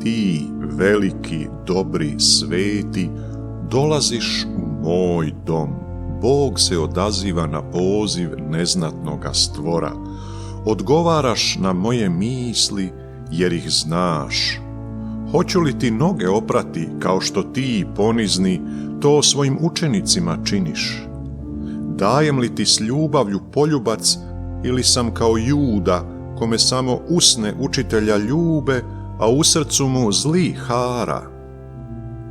ti, veliki, dobri, sveti, dolaziš u moj dom. Bog se odaziva na poziv neznatnoga stvora. Odgovaraš na moje misli, jer ih znaš. Hoću li ti noge oprati, kao što ti, ponizni, to svojim učenicima činiš? Dajem li ti s ljubavlju poljubac, ili sam kao Juda, kome samo usne učitelja ljube, a u srcu mu zli hara?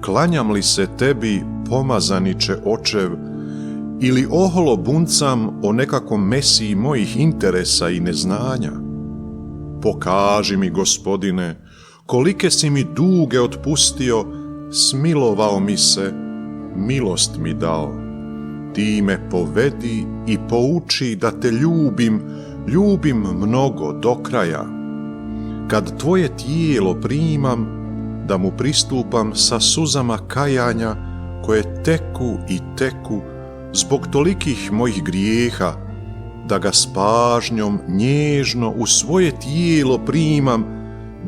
Klanjam li se tebi, pomazaniče očev, ili oholo buncam o nekakvom mesiji mojih interesa i neznanja? Pokaži mi, Gospodine, kolike si mi duge otpustio, smilovao mi se, milost mi dao. Ti me povedi i pouči da te ljubim mnogo do kraja. Kad tvoje tijelo primam, da mu pristupam sa suzama kajanja koje teku i teku zbog tolikih mojih grijeha, da ga s pažnjom nježno u svoje tijelo primam,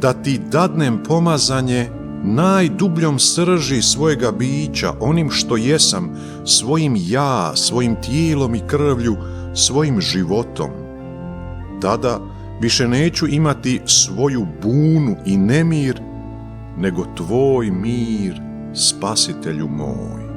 da ti dadnem pomazanje najdubljom srži svojega bića, onim što jesam, svojim ja, svojim tijelom i krvlju, svojim životom. Tada više neću imati svoju bunu i nemir, nego tvoj mir, Spasitelju moj.